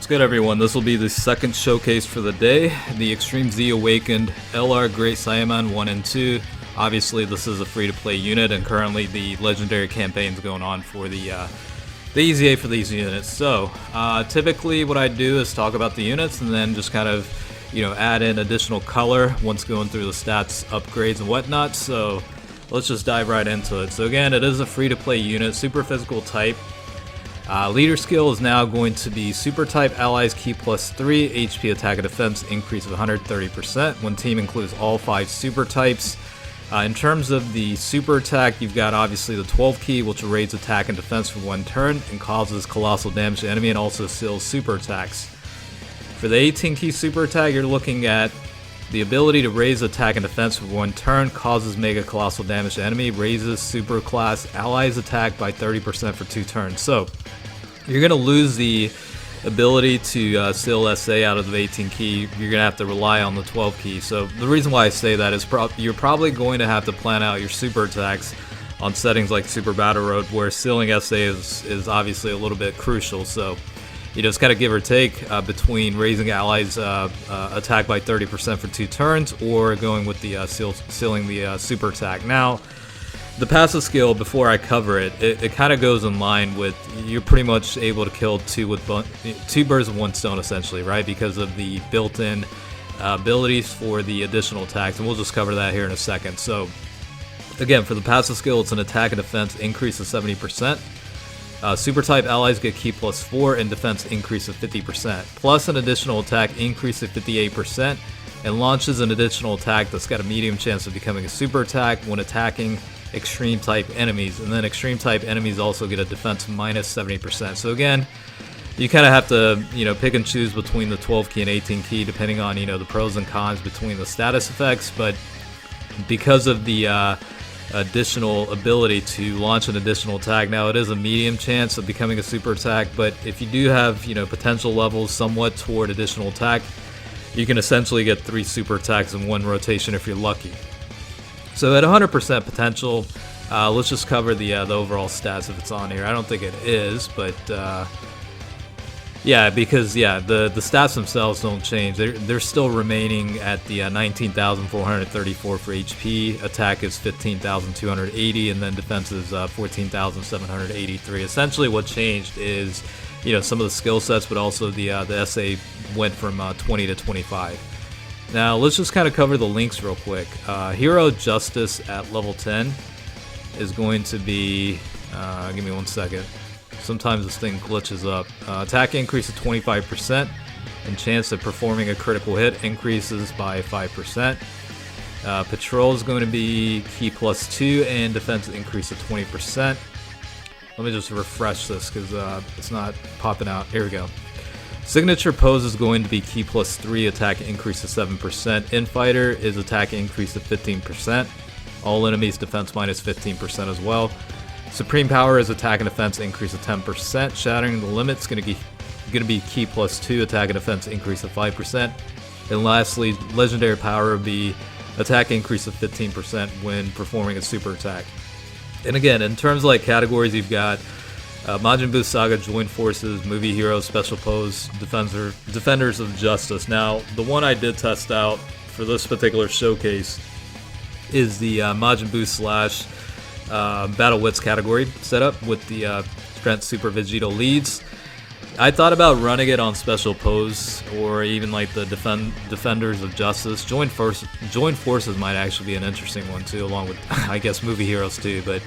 What's good, everyone? This will be the second showcase for the day, the Extreme Z Awakened LR Great Saiyaman 1 and 2. Obviously, this is a free-to-play unit, and currently the legendary campaign is going on for the EZA for these units. So, typically what I do is talk about the units and then just kind of, add in additional color once going through the stats, upgrades, and whatnot. So, let's just dive right into it. So again, it is a free-to-play unit, super physical type. Leader skill is now going to be Super Type Allies Key plus 3, HP Attack and Defense increase of 130% when team includes all 5 super types. In terms of the super attack, you've got obviously the 12 key, which will raise attack and defense for 1 turn and causes colossal damage to enemy, and also seals super attacks. For the 18 key super attack, you're looking at the ability to raise attack and defense for 1 turn, causes mega-colossal damage to enemy, raises super class allies attack by 30% for 2 turns. So you're going to lose the ability to seal SA out of the 18 key. You're going to have to rely on the 12 key. So the reason why I say that is you're probably going to have to plan out your super attacks on settings like Super Battle Road, where sealing SA is obviously a little bit crucial. So it's kind of give or take between raising allies attack by 30% for 2 turns or going with the sealing the super attack. Now, the passive skill, before I cover it, it kind of goes in line with, you're pretty much able to kill two birds with one stone essentially, right? Because of the built-in abilities for the additional attacks, and we'll just cover that here in a second. So again, for the passive skill, it's an attack and defense increase of 70%. Super type allies get key plus 4 and defense increase of 50%, plus an additional attack increase of 58%, and launches an additional attack that's got a medium chance of becoming a super attack when attacking extreme type enemies. And then extreme type enemies also get a defense minus 70%. So again, you kind of have to pick and choose between the 12 key and 18 key depending on the pros and cons between the status effects. But because of the additional ability to launch an additional attack, now it is a medium chance of becoming a super attack, but if you do have potential levels somewhat toward additional attack, you can essentially get 3 super attacks in 1 rotation if you're lucky. So at 100% potential, let's just cover the overall stats if it's on here. I don't think it is, but yeah, because the stats themselves don't change. They're still remaining at the 19,434 for HP. Attack is 15,280, and then defense is 14,783. Essentially, what changed is some of the skill sets, but also the SA went from 20 to 25. Now let's just kind of cover the links real quick. Hero Justice at level 10 is going to be, give me 1 second. Sometimes this thing glitches up. Attack increase of 25%, and chance of performing a critical hit increases by 5%. Patrol is going to be key plus 2 and defense increase of 20%. Let me just refresh this because it's not popping out. Here we go. Signature pose is going to be key plus 3, attack increase of 7%. Infighter is attack increase of 15%. All enemies defense minus 15% as well. Supreme power is attack and defense increase of 10%. Shattering the limits going to be key plus 2, attack and defense increase of 5%. And lastly, legendary power will be attack increase of 15% when performing a super attack. And again, in terms of like categories, you've got Majin Buu Saga, Joint Forces, Movie Heroes, Special Pose, Defenders of Justice. Now, the one I did test out for this particular showcase is the Majin Buu slash Battle Wits category setup with the Strength Super Vegito leads. I thought about running it on Special Pose or even like the Defenders of Justice. Joint Forces might actually be an interesting one too, along with I guess Movie Heroes too, but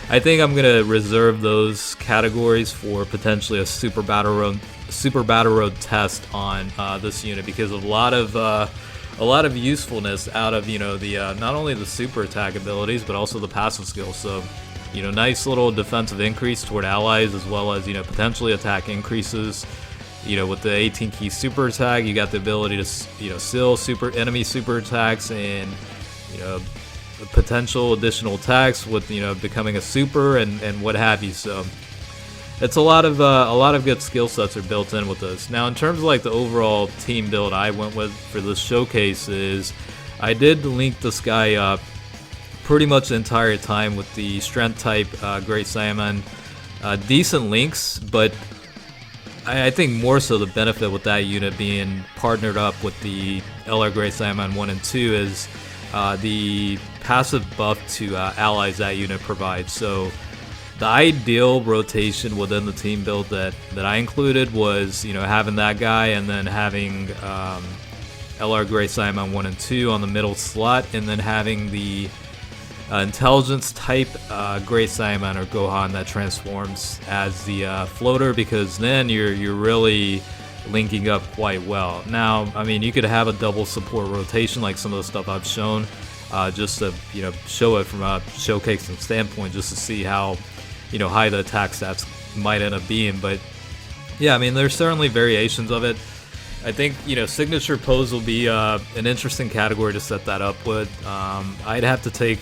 I think I'm gonna reserve those categories for potentially a Super Battle Road test on this unit, because of a lot of usefulness out of the not only the super attack abilities but also the passive skills. So nice little defensive increase toward allies, as well as potentially attack increases. With the 18 key super attack, you got the ability to seal enemy super attacks and potential additional attacks with becoming a super and what have you. So it's a lot of good skill sets are built in with this. Now, in terms of like the overall team build I went with for this showcase is I did link this guy up pretty much the entire time with the strength type Great Saiyaman. Decent links, but I think more so the benefit with that unit being partnered up with the LR Great Saiyaman 1 and 2 is the passive buff to allies that unit provides. So the ideal rotation within the team build that I included was, having that guy and then having LR Great Saiyaman 1 and 2 on the middle slot, and then having the intelligence type Great Saiyaman or Gohan that transforms as the floater, because then you're really linking up quite well. Now, I mean, you could have a double support rotation like some of the stuff I've shown, just to show it from a showcasing standpoint, just to see how high the attack stats might end up being. But yeah, I mean, there's certainly variations of it. I think signature pose will be an interesting category to set that up with. I'd have to take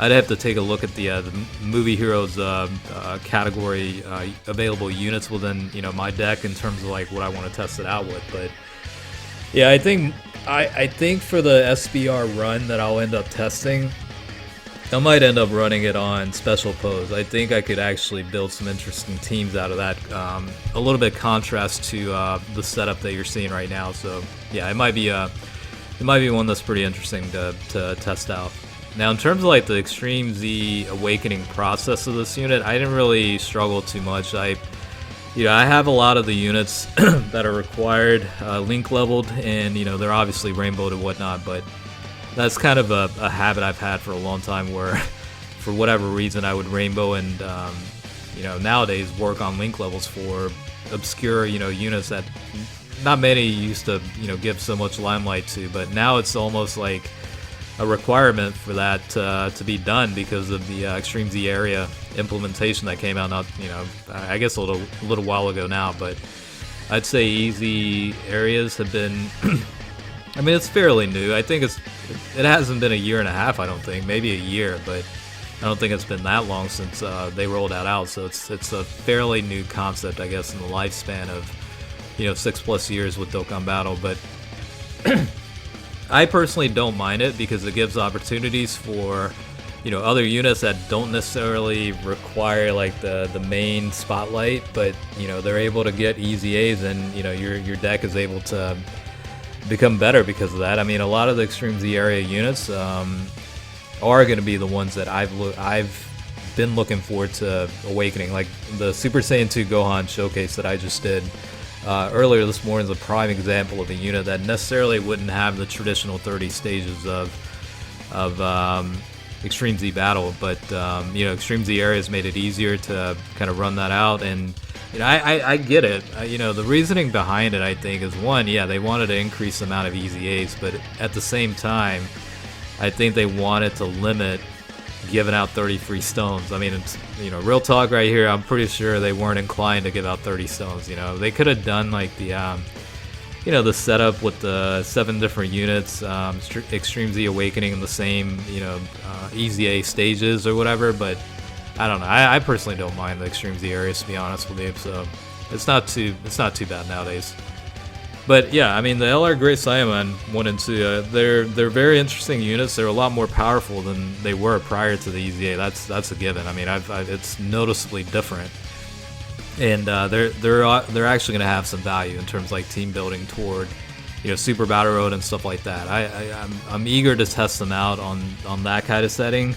a look at the movie heroes category available units within my deck in terms of like what I want to test it out with. But yeah, I think for the SBR run that I'll end up testing, I might end up running it on special pose. I think I could actually build some interesting teams out of that. A little bit contrast to the setup that you're seeing right now. So yeah, it might be one that's pretty interesting to test out. Now, in terms of like the Extreme Z awakening process of this unit, I didn't really struggle too much. I have a lot of the units that are required link leveled, and they're obviously rainbowed and whatnot, but that's kind of a habit I've had for a long time where for whatever reason I would rainbow and nowadays work on link levels for obscure units that not many used to give so much limelight to, but now it's almost like a requirement for that to be done because of the Extreme Z area implementation that came out I guess a little while ago now. But I'd say easy areas have been I mean, it's fairly new. I think it hasn't been a year and a half, I don't think. Maybe a year, but I don't think it's been that long since they rolled that out. So it's a fairly new concept, I guess, in the lifespan of 6+ years with Dokkan Battle. But I personally don't mind it because it gives opportunities for other units that don't necessarily require like the main spotlight, but they're able to get easy A's, and your deck is able to become better because of that. I mean, a lot of the Extreme Z area units are going to be the ones that I've been looking forward to awakening. Like the Super Saiyan 2 Gohan showcase that I just did earlier this morning is a prime example of a unit that necessarily wouldn't have the traditional 30 stages of Extreme Z battle, but Extreme Z areas made it easier to kind of run that out. And I get it. The reasoning behind it, I think, is one, yeah, they wanted to increase the amount of easy A's, but at the same time, I think they wanted to limit giving out 30 free stones. I mean, it's, real talk right here. I'm pretty sure they weren't inclined to give out 30 stones. They could have done like the, the setup with the 7 different units, Extreme Z Awakening in the same, easy A stages or whatever, but I don't know. I personally don't mind the Extreme Z areas, to be honest with you. So it's not too bad nowadays. But yeah, I mean, the LR Great Saiyaman 1 and 2, they're very interesting units. They're a lot more powerful than they were prior to the EZA. That's a given. I mean, it's noticeably different, and they're actually going to have some value in terms of like team building toward Super Battle Road and stuff like that. I'm eager to test them out on that kind of setting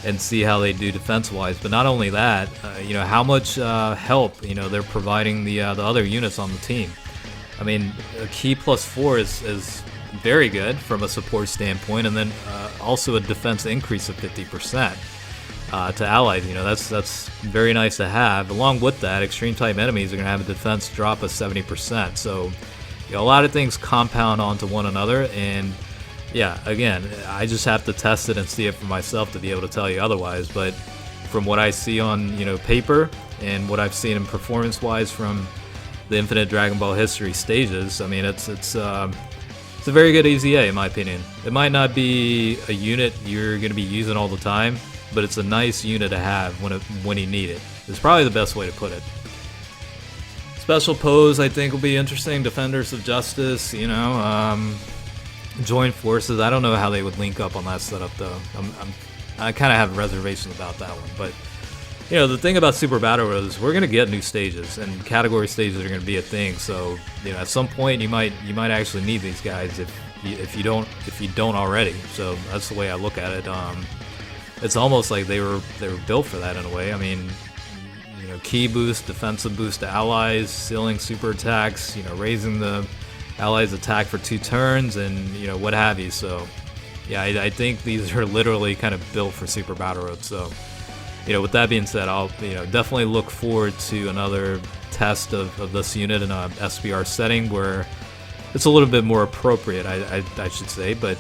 and see how they do defense-wise. But not only that, how much help they're providing the other units on the team. I mean, a key +4 is very good from a support standpoint, and then also a defense increase of 50% to allies. That's very nice to have. Along with that, extreme type enemies are going to have a defense drop of 70%. So a lot of things compound onto one another, and yeah, again, I just have to test it and see it for myself to be able to tell you otherwise. But from what I see on paper and what I've seen in performance-wise from the Infinite Dragon Ball history stages, I mean, it's a very good EZA in my opinion. It might not be a unit you're going to be using all the time, but it's a nice unit to have when you need it. It's probably the best way to put it. Special pose, I think, will be interesting. Defenders of Justice, joint forces. I don't know how they would link up on that setup though. I kind of have reservations about that one, but You know, the thing about Super Battle Road is we're gonna get new stages, and category stages are gonna be a thing. So, you know, at some point you might actually need these guys if you don't already. So that's the way I look at it. It's almost like they were built for that in a way. I mean, you know, key boost, defensive boost to allies, sealing super attacks, you know, raising the allies' attack for 2 turns, and you know, what have you. So yeah, I think these are literally kind of built for Super Battle Road. So, you know, with that being said, I'll, you know, definitely look forward to another test of this unit in a SBR setting where it's a little bit more appropriate, I should say. But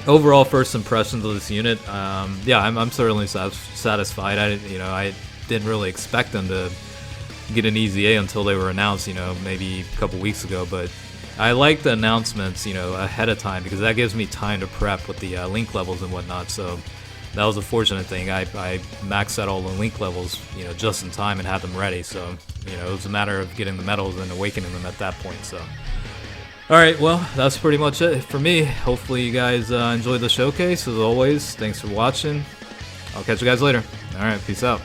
overall, first impressions of this unit, yeah, I'm certainly satisfied. I didn't really expect them to get an EZA until they were announced, you know, maybe a couple weeks ago. But I like the announcements, you know, ahead of time, because that gives me time to prep with the link levels and whatnot. So that was a fortunate thing. I maxed out all the link levels, you know, just in time and had them ready. So, you know, it was a matter of getting the medals and awakening them at that point. So, all right, well, that's pretty much it for me. Hopefully you guys enjoyed the showcase. As always, thanks for watching. I'll catch you guys later. All right, peace out.